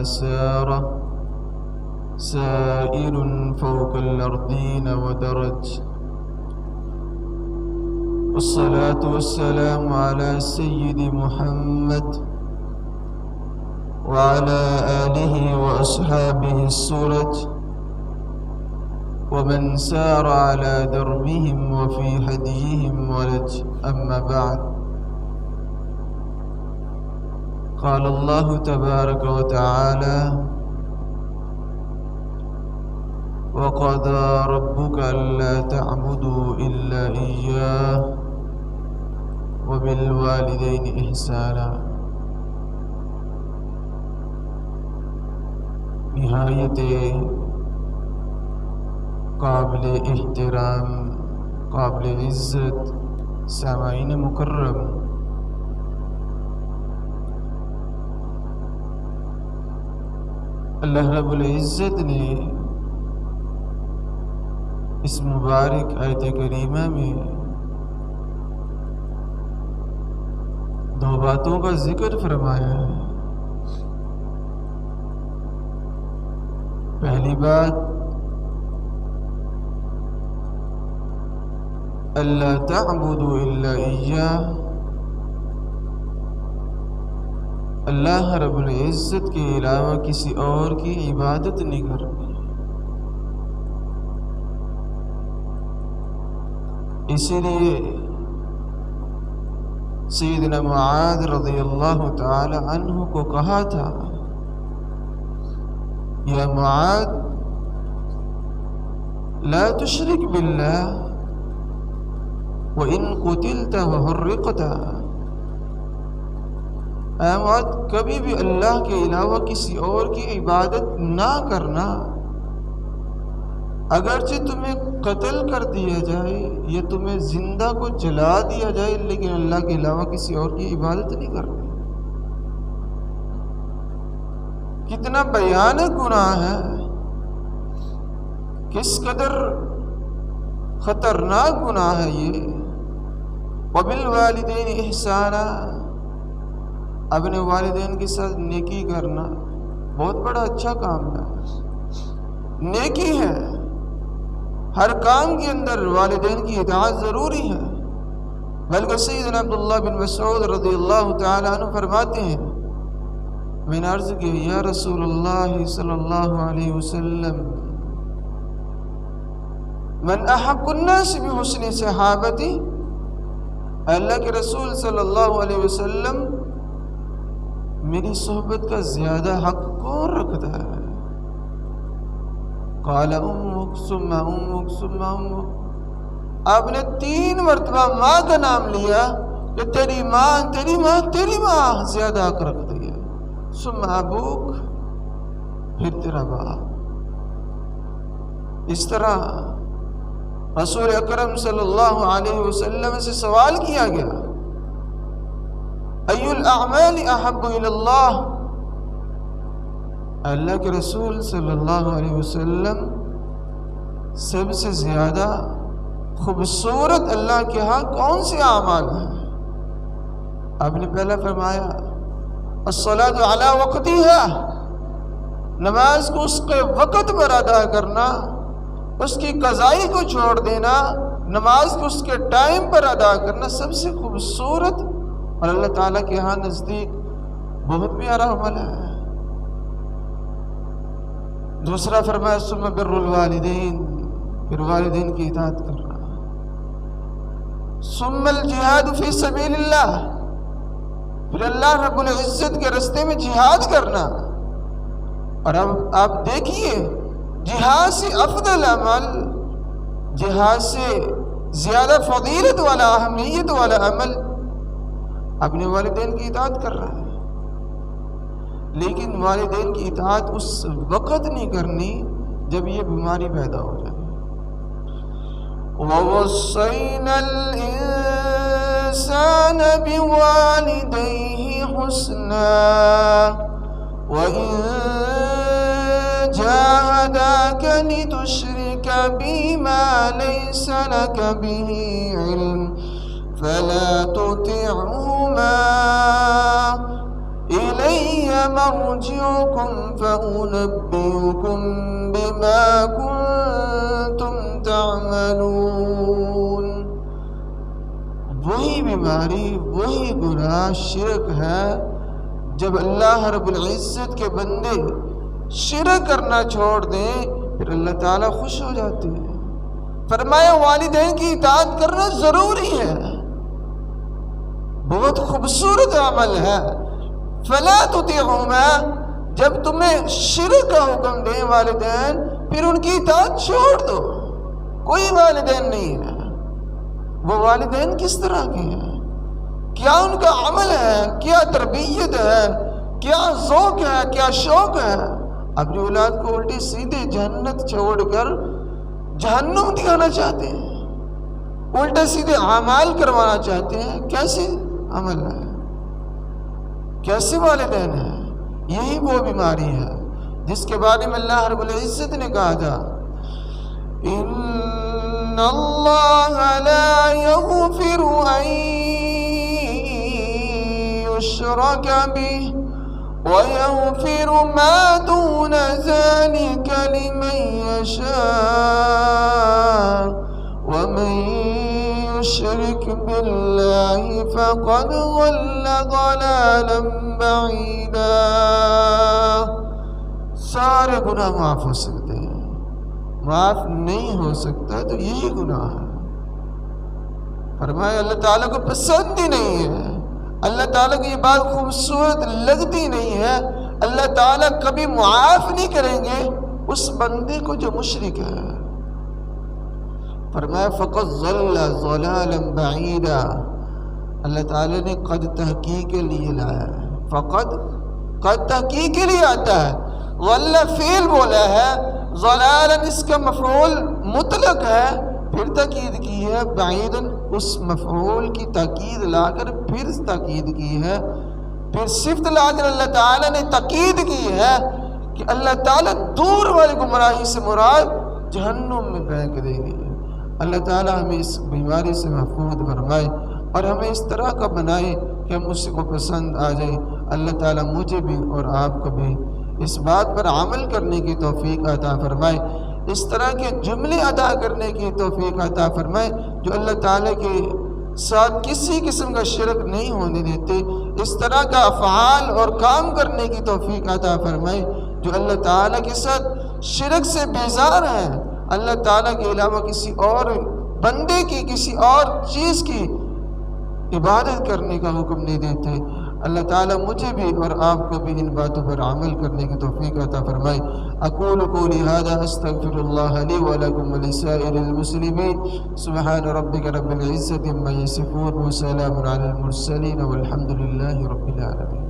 سار سائر فوق الأرضين ودرج. والصلاة والسلام على سيد محمد وعلى آله وأصحابه السرج ومن سار على دربهم وفي هديهم ولج. أما بعد، قال الله تبارك وتعالى: وقضى ربك ألا تعبدوا إلا إياه وبالوالدين إحسانا. نہایت قابل احترام، قابل عزت سامعین مکرم، اللہ رب العزت نے اس مبارک آیت کریمہ میں دو باتوں کا ذکر فرمایا ہے. پہلی بات، اللہ تعبدوا الا ایاہ، اللہ رب العزت کے علاوہ کسی اور کی عبادت نہیں کرنی. اسی لیے سیدنا معاذ رضی اللہ تعالی عنہ کو کہا تھا: یا معاذ لا تشرک باللہ وَإِن قُتِلْتَ وَحُرِّقْتَ. اے معاذ، کبھی بھی اللہ کے علاوہ کسی اور کی عبادت نہ کرنا، اگرچہ تمہیں قتل کر دیا جائے یا تمہیں زندہ کو جلا دیا جائے، لیکن اللہ کے علاوہ کسی اور کی عبادت نہیں کرنی. کتنا بیانک گناہ ہے، کس قدر خطرناک گناہ ہے یہ. وبالوالدین احسانا، اپنے والدین کے ساتھ نیکی کرنا بہت بڑا اچھا کام ہے، نیکی ہے. ہر کام کے اندر والدین کی اطاعت ضروری ہے. بلکہ سیدنا عبداللہ بن مسعود رضی اللہ تعالی عنہ فرماتے ہیں، میں نے عرض کی: یا رسول اللہ صلی اللہ علیہ وسلم، من احق الناس بحسن صحابتی، اللہ کے رسول صلی اللہ علیہ وسلم، میری صحبت کا زیادہ حق کون رکھتا ہے؟ قال امک ثم امک ثم امک. آپ نے 3 مرتبہ ماں کا نام لیا کہ تیری ماں تیری ماں تیری ماں زیادہ حق رکھتی ہے. ثم ابوک، پھر تیرا باپ. اس طرح رسول اکرم صلی اللہ علیہ وسلم سے سوال کیا گیا: ای الاعمال احب الی اللہ. اللہ کے رسول صلی اللہ علیہ وسلم، سب سے زیادہ خوبصورت اللہ کے ہاں کون سے اعمال ہیں؟ آپ نے پہلا فرمایا: الصلاۃ علی وقتها، نماز کو اس کے وقت پر ادا کرنا، اس کی قضائی کو چھوڑ دینا، نماز کو اس کے ٹائم پر ادا کرنا سب سے خوبصورت اور اللہ تعالیٰ کے ہاں نزدیک بہت پیارا عمل ہے. دوسرا فرمایا: ثم بر الوالدین، پھر والدین کی اطاعت کرنا. ثم الجہاد فی سبیل اللہ، پھر اللہ رب العزت کے راستے میں جہاد کرنا. اور اب آپ دیکھیے، جہاد سے افضل عمل، جہاد سے زیادہ فضیلت والا، اہمیت والا عمل اپنے والدین کی اطاعت کر رہا ہے. لیکن والدین کی اطاعت اس وقت نہیں کرنی جب یہ بیماری پیدا ہو جائے. وَوَصَّيْنَا الْإِنسَانَ بِوَالِدَيْهِ حُسْنًا وَإِن جَاهَدَاكَ لِتُشْرِكَ بِي مَا لَيْسَ لَكَ بِهِ عِلْمٌ فَلَا تُطِعْهُمَا إلي مرجعكم فأنبئكم بما كنتم تعملون. وہی بیماری، وہی گناہ شرک ہے. جب اللہ رب العزت کے بندے شرک کرنا چھوڑ دیں پھر اللہ تعالیٰ خوش ہو جاتے ہیں. فرمایا والدین کی اطاعت کرنا ضروری ہے، بہت خوبصورت عمل ہے. فلا تطیعہما، جب تمہیں شرک کا حکم دیں والدین پھر ان کی اطاعت چھوڑ دو. کوئی والدین نہیں ہے. وہ والدین کس طرح کے ہیں؟ کیا ان کا عمل ہے؟ کیا تربیت ہے؟ کیا ذوق ہے؟ کیا شوق ہے؟ اپنی اولاد کو الٹی سیدھے جہنت چھوڑ کر جہنم دکھانا چاہتے ہیں، الٹے سیدھے اعمال کروانا چاہتے ہیں. کیسے عمل ہے؟ کیسے والدین ہیں؟ یہی وہ بیماری ہے جس کے بارے میں اللہ رب العزت نے کہا تھا ان اللہ لا یغفر ان یشرک بہ وَيَغْفِرُ مَا دُونَ ذَلِكَ لِمَن يَشَاءُ وَمَن يُشْرِكْ بِاللَّهِ فَقَدْ ضَلَّ ضَلَالًا بَعِيدًا. سارے گناہ معاف ہو سکتے ہیں، معاف نہیں ہو سکتا تو یہی گناہ ہے. فرمایا اللہ تعالیٰ کو پسند ہی نہیں ہے، اللہ تعالیٰ کو یہ بات خوبصورت لگتی نہیں ہے. اللہ تعالیٰ کبھی معاف نہیں کریں گے اس بندے کو جو مشرک ہے. فرمایا فقط ضل ضلالا بعیدا. اللہ تعالیٰ نے قد تحقیق کے لیے لایا ہے. فقط قد تحقیق کے لیے آتا ہے. ضل فعل بولا ہے، ضلالا اس کا مفعول مطلق ہے، پھر تاکید کی ہے. بعیداً اس مفعول کی تاکید لا کر پھر تاکید کی ہے، پھر صفت لا کر اللہ تعالیٰ نے تاکید کی ہے کہ اللہ تعالیٰ دور والی گمراہی سے مراد جہنم میں پھینک دے گی. اللہ تعالیٰ ہمیں اس بیماری سے محفوظ فرمائے اور ہمیں اس طرح کا بنائے کہ ہم اس کو پسند آ جائے. اللہ تعالیٰ مجھے بھی اور آپ کو بھی اس بات پر عمل کرنے کی توفیق عطا فرمائے، اس طرح کے جملے ادا کرنے کی توفیق عطا فرمائے جو اللہ تعالیٰ کے ساتھ کسی قسم کا شرک نہیں ہونے دیتے. اس طرح کا افعال اور کام کرنے کی توفیق عطا فرمائے جو اللہ تعالیٰ کے ساتھ شرک سے بیزار ہیں، اللہ تعالیٰ کے علاوہ کسی اور بندے کی، کسی اور چیز کی عبادت کرنے کا حکم نہیں دیتے. اللہ تعالیٰ مجھے بھی اور آپ کو بھی ان باتوں پر عمل کرنے کی توفیق عطا فرمائے. اقول قولی ھذا استغفر اللہ لی ولکم ولسائر المسلمین. سبحان ربک رب العزة عما یصفون وسلام علی المرسلین والحمد للہ رب العالمین.